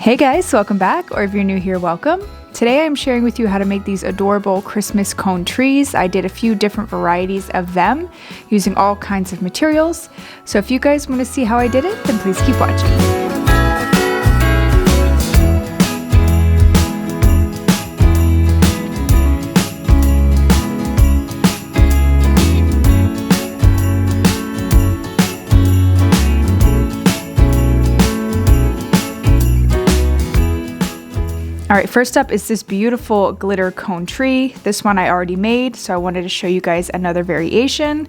Hey guys, welcome back, or if you're new here, welcome. Today I'm sharing with you how to make these adorable Christmas cone trees. I did a few different varieties of them using all kinds of materials. So if you guys want to see how I did it, then please keep watching. Alright, first up is this beautiful glitter cone tree. This one I already made, so I wanted to show you guys another variation.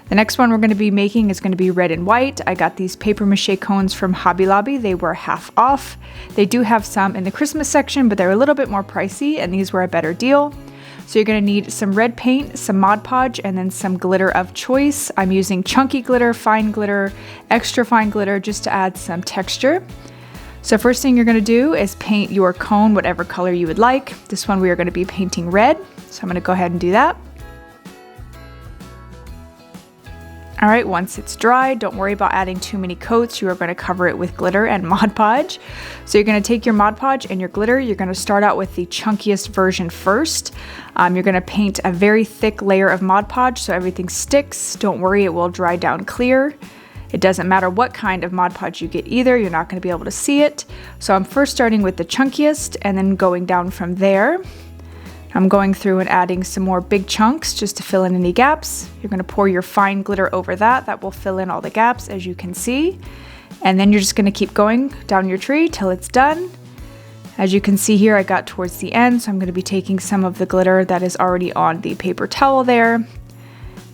The next one we're going to be making is going to be red and white. I got these paper mache cones from HobbyLobby. They were half off. They do have some in the Christmas section, but they're a little bit more pricey, and these were a better deal. So you're going to need some red paint, some Mod Podge, and then some glitter of choice. I'm using chunky glitter, fine glitter, extra fine glitter, just to add some texture. So first thing you're going to do is paint your cone whatever color you would like. This one we are going to be painting red, so I'm going to go ahead and do that. Alright, once it's dry, don't worry about adding too many coats. You are going to cover it with glitter and Mod Podge. So you're going to take your Mod Podge and your glitter. You're going to start out with the chunkiest version first. You're going to paint a very thick layer of Mod Podge so everything sticks. Don't worry, it will dry down clear. It doesn't matter what kind of Mod Podge you get either, you're not going to be able to see it. So I'm first starting with the chunkiest and then going down from there. I'm going through and adding some more big chunks just to fill in any gaps. You're going to pour your fine glitter over that. That will fill in all the gaps, as you can see. And then you're just going to keep going down your tree till it's done. As you can see here, I got towards the end, so I'm going to be taking some of the glitter that is already on the paper towel there.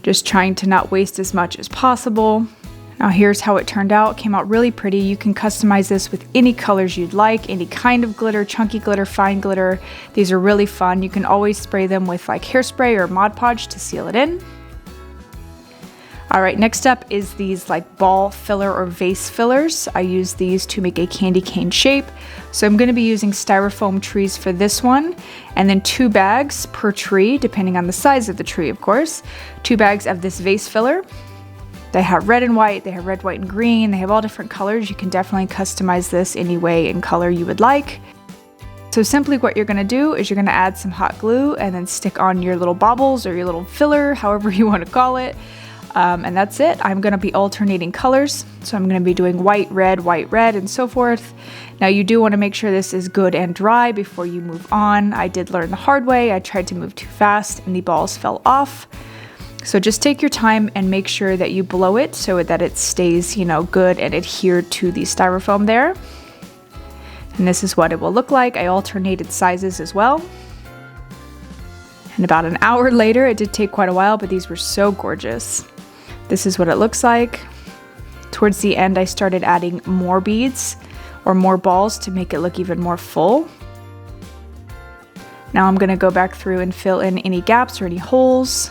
Just trying to not waste as much as possible. Now here's how it turned out. It came out really pretty. You can customize this with any colors you'd like, any kind of glitter, chunky glitter, fine glitter. These are really fun. You can always spray them with like hairspray or Mod Podge to seal it in. Alright, next up is these like ball filler or vase fillers. I use these to make a candy cane shape. So I'm going to be using styrofoam trees for this one, and then 2 bags per tree, depending on the size of the tree, of course. 2 bags of this vase filler. They have red and white, they have red, white, and green. They have all different colors. You can definitely customize this any way and color you would like. So simply what you're going to do is you're going to add some hot glue and then stick on your little baubles or your little filler, however you want to call it. And that's it. I'm going to be alternating colors. So I'm going to be doing white, red, and so forth. Now you do want to make sure this is good and dry before you move on. I did learn the hard way. I tried to move too fast and the balls fell off. So just take your time and make sure that you blow it so that it stays, good and adhered to the styrofoam there. And this is what it will look like. I alternated sizes as well. And about an hour later, it did take quite a while, but these were so gorgeous. This is what it looks like. Towards the end, I started adding more beads or more balls to make it look even more full. Now I'm going to go back through and fill in any gaps or any holes.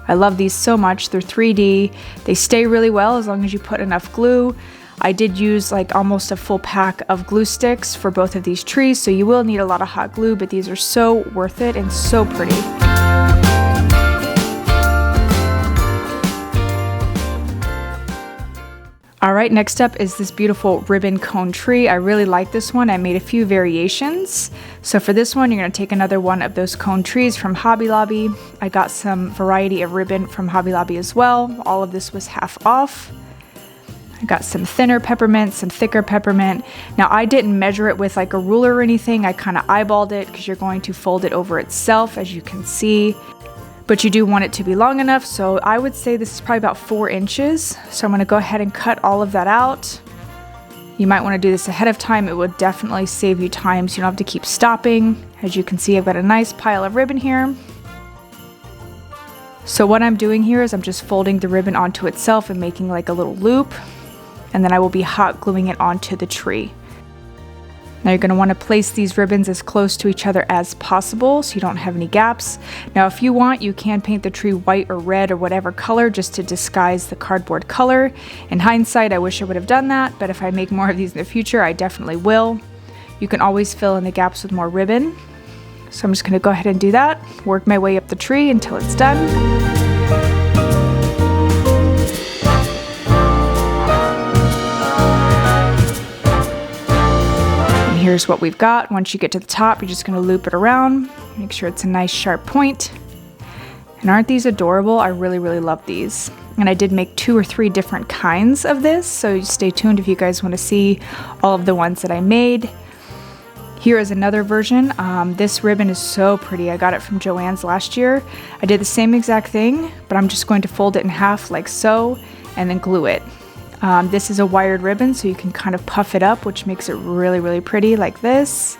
I love these so much. They're 3D. They stay really well as long as you put enough glue. I did use like almost a full pack of glue sticks for both of these trees, so you will need a lot of hot glue, but these are so worth it and so pretty. Alright, next up is this beautiful ribbon cone tree. I really like this one. I made a few variations. So for this one, you're going to take another one of those cone trees from Hobby Lobby. I got some variety of ribbon from Hobby Lobby as well. All of this was half off. I got some thinner peppermint, some thicker peppermint. Now I didn't measure it with like a ruler or anything. I kind of eyeballed it because you're going to fold it over itself, as you can see. But you do want it to be long enough, so I would say this is probably about 4 inches. So I'm going to go ahead and cut all of that out. You might want to do this ahead of time. It would definitely save you time so you don't have to keep stopping. As you can see, I've got a nice pile of ribbon here. So what I'm doing here is I'm just folding the ribbon onto itself and making like a little loop. And then I will be hot gluing it onto the tree. Now you're going to want to place these ribbons as close to each other as possible so you don't have any gaps. Now if you want, you can paint the tree white or red or whatever color just to disguise the cardboard color. In hindsight, I wish I would have done that, but if I make more of these in the future, I definitely will. You can always fill in the gaps with more ribbon. So I'm just going to go ahead and do that, work my way up the tree until it's done. here's what we've got. Once you get to the top, you're just going to loop it around. Make sure it's a nice sharp point. And aren't these adorable? I really, really love these. And I did make 2 or 3 different kinds of this, so stay tuned if you guys want to see all of the ones that I made. Here is another version. This ribbon is so pretty. I got it from JoAnn's last year. I did the same exact thing, but I'm just going to fold it in half like so, and then glue it. This is a wired ribbon, so you can kind of puff it up, which makes it really, really pretty like this.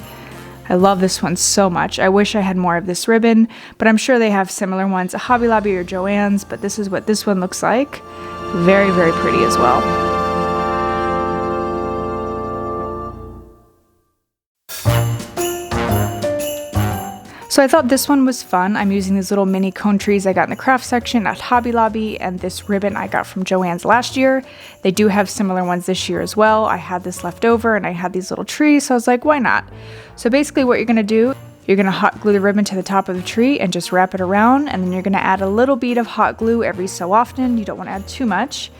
I love this one so much. I wish I had more of this ribbon, but I'm sure they have similar ones at HobbyLobby or JoAnn's, but this is what this one looks like. Very, very pretty as well. So I thought this one was fun. I'm using these little mini cone trees I got in the craft section at HobbyLobby, and this ribbon I got from JoAnn's last year. They do have similar ones this year as well. I had this left over and I had these little trees, so I was like, why not? So basically what you're gonna do, you're gonna hot glue the ribbon to the top of the tree and just wrap it around, and then you're gonna add a little bead of hot glue every so often. You don't wanna add too much,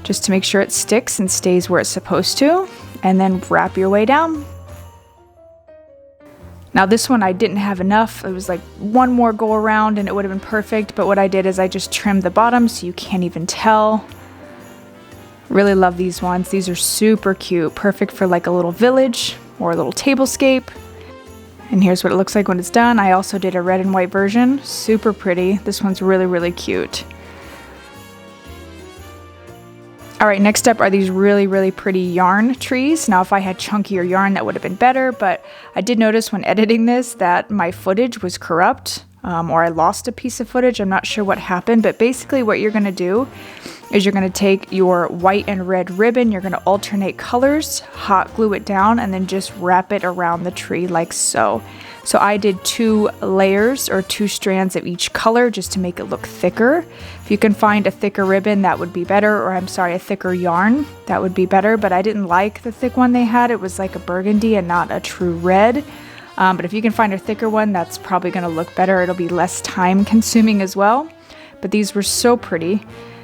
just to make sure it sticks and stays where it's supposed to, and then wrap your way down. Now this one I didn't have enough. It was like one more go around and it would have been perfect, but what I did is I just trimmed the bottom so you can't even tell. Really love these ones. These are super cute, perfect for like a little village or a little tablescape. And here's what it looks like when it's done. I also did a red and white version, super pretty. This one's really, really cute. Alright, next up are these really, really pretty yarn trees. Now if I had chunkier yarn that would have been better, but I did notice when editing this that my footage was corrupt, or I lost a piece of footage. I'm not sure what happened, but basically what you're going to do is you're going to take your white and red ribbon, you're going to alternate colors, hot glue it down, and then just wrap it around the tree like so. So I did 2 layers or 2 strands of each color just to make it look thicker. If you can find a thicker ribbon, that would be better, or I'm sorry, a thicker yarn, that would be better, but I didn't like the thick one they had. It was like a burgundy and not a true red. But if you can find a thicker one, that's probably going to look better. It'll be less time consuming as well. But these were so pretty.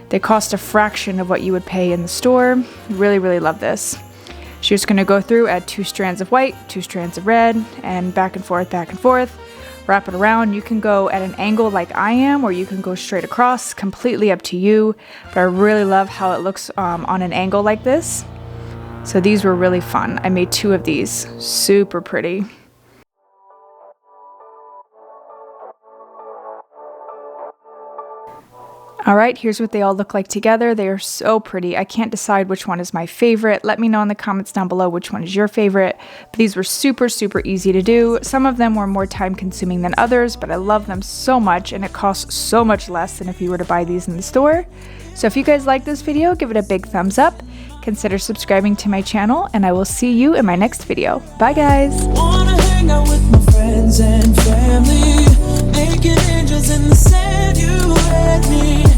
They cost a fraction of what you would pay in the store. Really, really love this. So you're just going to go through, add 2 strands of white, 2 strands of red, and back and forth, wrap it around. You can go at an angle like I am, or you can go straight across, completely up to you. But I really love how it looks on an angle like this. So these were really fun. I made 2 of these, super pretty. Alright, here's what they all look like together. They are so pretty. I can't decide which one is my favorite. Let me know in the comments down below which one is your favorite. But these were super, super easy to do. Some of them were more time consuming than others, but I love them so much, and it costs so much less than if you were to buy these in the store. So if you guys like this video, give it a big thumbs up. Consider subscribing to my channel, and I will see you in my next video. Bye guys! Wanna hang out with my friends and family, making angels in the sand, you and me.